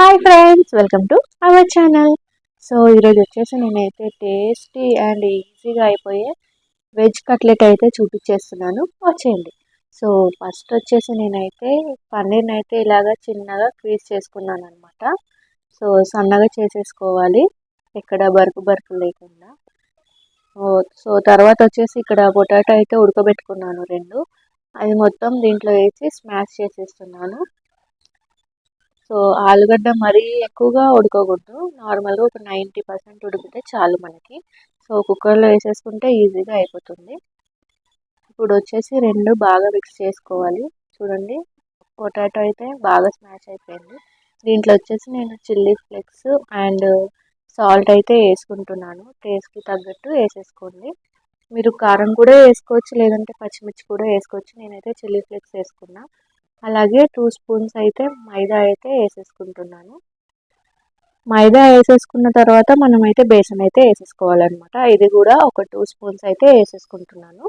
Hi friends, welcome to our channel. So ఈరోజు వచ్చేసి నేనైతే టేస్టీ అండ్ ఈజీగా అయిపోయే వెజ్ కట్లెట్ అయితే చూపించేస్తున్నాను, వచ్చేయండి. సో ఫస్ట్ వచ్చేసి నేనైతే పన్నీర్ని అయితే ఇలాగా చిన్నగా క్రీజ్ చేసుకున్నాను అనమాట. సో సన్నగా చేసేసుకోవాలి, ఎక్కడ బరుకు బరుకు లేకుండా. సో తర్వాత వచ్చేసి ఇక్కడ పొటాటో అయితే ఉడకబెట్టుకున్నాను రెండు, అది మొత్తం దీంట్లో వేసి స్మాష్ చేసేస్తున్నాను. సో ఆలుగడ్డ మరీ ఎక్కువగా ఉడకకూడదు, నార్మల్గా ఒక 90% ఉడికితే చాలు మనకి. సో కుక్కర్లో వేసేసుకుంటే ఈజీగా అయిపోతుంది. ఇప్పుడు వచ్చేసి రెండు బాగా మిక్స్ చేసుకోవాలి. చూడండి, పొటాటో అయితే బాగా స్మాష్ అయిపోయింది. దీంట్లో వచ్చేసి నేను చిల్లీ ఫ్లేక్స్ అండ్ సాల్ట్ అయితే వేసుకుంటున్నాను, టేస్ట్కి తగ్గట్టు వేసేసుకోండి. మీరు కారం కూడా వేసుకోవచ్చు, లేదంటే పచ్చిమిర్చి కూడా వేసుకోవచ్చు. నేనైతే చిల్లీ ఫ్లేక్స్ వేసుకున్నా. అలాగే 2 స్పూన్స్ అయితే మైదా అయితే వేసేసుకుంటున్నాను. మైదా వేసేసుకున్న తర్వాత మనమైతే బేసన్ అయితే వేసేసుకోవాలన్నమాట. ఇది కూడా ఒక 2 స్పూన్స్ అయితే వేసేసుకుంటున్నాను.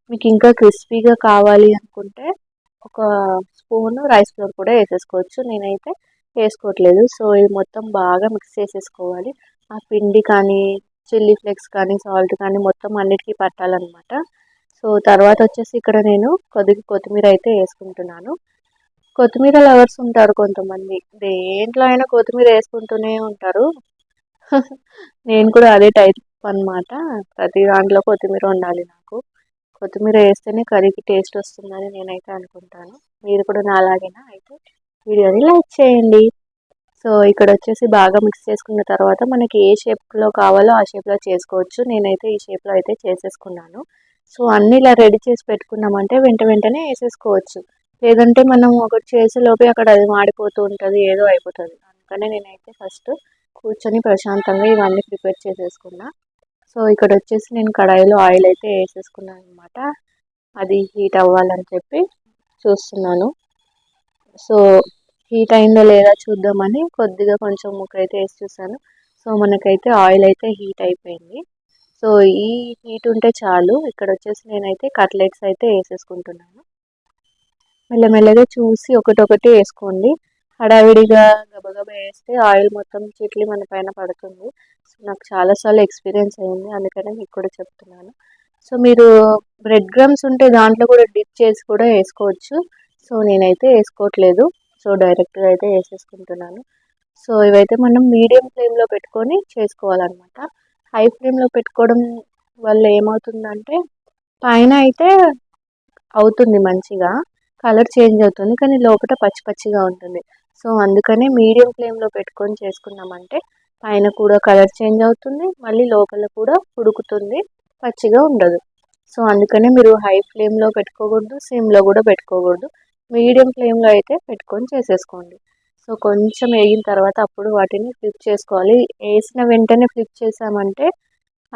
మీకు ఇంకా క్రిస్పీగా కావాలి అనుకుంటే ఒక స్పూన్ రైస్ ఫ్లోర్ కూడా వేసేసుకోవచ్చు, నేనైతే వేసుకోవట్లేదు. సో ఇది మొత్తం బాగా మిక్స్ చేసేసుకోవాలి. ఆ పిండి కానీ చిల్లీ ఫ్లేక్స్ కానీ సాల్ట్ కానీ మొత్తం అన్నిటికీ పట్టాలన్నమాట. సో తర్వాత వచ్చేసి ఇక్కడ నేను కొద్దిగా కొత్తిమీర అయితే వేసుకుంటున్నాను. కొత్తిమీర లవర్స్ ఉంటారు కొంతమంది, దేంట్లో అయినా కొత్తిమీర వేసుకుంటూనే ఉంటారు. నేను కూడా అదే టైప్ అన్నమాట, ప్రతి దాంట్లో కొత్తిమీర ఉండాలి నాకు. కొత్తిమీర వేస్తేనే కర్రీకి టేస్ట్ వస్తుందని నేనైతే అనుకుంటాను. మీరు కూడా నాలాగేనా? అయితే వీడియోని లైక్ చేయండి. సో ఇక్కడ వచ్చేసి బాగా మిక్స్ చేసుకున్న తర్వాత మనకి ఏ షేప్లో కావాలో ఆ షేప్లో చేసుకోవచ్చు. నేనైతే ఈ షేప్లో అయితే చేసేసుకున్నాను. సో అన్నీ ఇలా రెడీ చేసి పెట్టుకున్నామంటే వెంటనే వేసేసుకోవచ్చు. లేదంటే మనం ఒకటి చేసేలోపే అక్కడ అది మాడిపోతూ ఉంటుంది, ఏదో అయిపోతుంది. అందుకనే నేనైతే ఫస్ట్ కూర్చొని ప్రశాంతంగా ఇవన్నీ ప్రిపేర్ చేసేసుకున్నా. సో ఇక్కడ వచ్చేసి నేను కడాయిలో ఆయిల్ అయితే వేసేసుకున్నాను అనమాట. అది హీట్ అవ్వాలని చెప్పి చూస్తున్నాను. సో హీట్ అయిందో లేదా చూద్దామని కొద్దిగా కొంచెం ముక్క అయితే వేసి చూసాను. సో మనకైతే ఆయిల్ అయితే హీట్ అయిపోయింది. సో ఈ హీట్ ఉంటే చాలు. ఇక్కడ వచ్చేసి నేనైతే కట్లెట్స్ అయితే వేసేసుకుంటున్నాను. మెల్లమెల్లగా చూసి ఒకటొకటి వేసుకోండి. హడావిడిగా గబగబా వేస్తే ఆయిల్ మొత్తం చిట్లి మన పైన పడుతుంది. సో నాకు చాలాసార్లు ఎక్స్పీరియన్స్ అయింది, అందుకనే మీకు కూడా చెప్తున్నాను. సో మీరు బ్రెడ్ క్రమ్స్ ఉంటే దాంట్లో కూడా డిప్ చేసి కూడా వేసుకోవచ్చు. సో నేనైతే వేసుకోవట్లేదు, సో డైరెక్ట్గా అయితే వేసేసుకుంటున్నాను. సో ఇవైతే మనం మీడియం ఫ్లేమ్లో పెట్టుకొని చేసుకోవాలన్నమాట. హై ఫ్లేమ్లో పెట్టుకోవడం వల్ల ఏమవుతుందంటే పైన అయితే అవుతుంది మంచిగా, కలర్ చేంజ్ అవుతుంది, కానీ లోపల పచ్చి పచ్చిగా ఉంటుంది. సో అందుకనే మీడియం ఫ్లేమ్లో పెట్టుకొని చేసుకున్నామంటే పైన కూడా కలర్ చేంజ్ అవుతుంది, మళ్ళీ లోపల కూడా ఉడుకుతుంది, పచ్చిగా ఉండదు. సో అందుకనే మీరు హై ఫ్లేమ్లో పెట్టుకోకూడదు, సిమ్లో కూడా పెట్టుకోకూడదు, మీడియం ఫ్లేమ్లో అయితే పెట్టుకొని చేసేసుకోండి. సో కొంచెం వేగిన తర్వాత అప్పుడు వాటిని ఫ్లిప్ చేసుకోవాలి. వేసిన వెంటనే ఫ్లిప్ చేసామంటే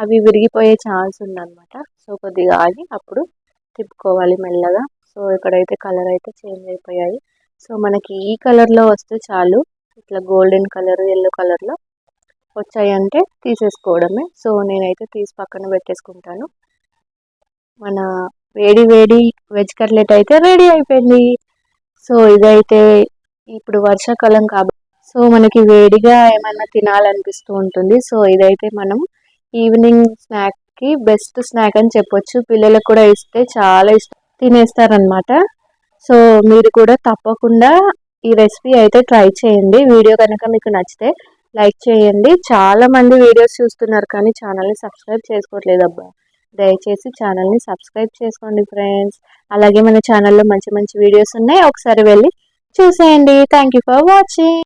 అవి విరిగిపోయే ఛాన్స్ ఉందన్నమాట. సో కొద్దిగా ఆగి అప్పుడు తిప్పుకోవాలి మెల్లగా. సో ఇక్కడైతే కలర్ అయితే చేంజ్ అయిపోయాయి. సో మనకి ఈ కలర్లో వస్తే చాలు, ఇట్లా గోల్డెన్ కలర్ ఎల్లో కలర్లో వచ్చాయంటే తీసేసుకోవడమే. సో నేనైతే తీసి పక్కన పెట్టేసుకుంటాను. మన వేడి వేడి వెజ్ కట్లెట్ అయితే రెడీ అయిపోయింది. సో ఇదైతే ఇప్పుడు వర్షాకాలం కాబట్టి సో మనకి వేడిగా ఏమైనా తినాలనిపిస్తూ ఉంటుంది. సో ఇదైతే మనం ఈవినింగ్ స్నాక్కి బెస్ట్ స్నాక్ అని చెప్పొచ్చు. పిల్లలకు కూడా ఇస్తే చాలా తినేస్తారనమాట. సో మీరు కూడా తప్పకుండా ఈ రెసిపీ అయితే ట్రై చేయండి. వీడియో కనుక మీకు నచ్చితే లైక్ చేయండి. చాలామంది వీడియోస్ చూస్తున్నారు కానీ ఛానల్ని సబ్స్క్రైబ్ చేసుకోవట్లేదు అబ్బా. దయచేసి ఛానల్ని సబ్స్క్రైబ్ చేసుకోండి ఫ్రెండ్స్. అలాగే మన ఛానల్లో మంచి మంచి వీడియోస్ ఉన్నాయి, ఒకసారి వెళ్ళి చూసేయండి. Thank you for watching.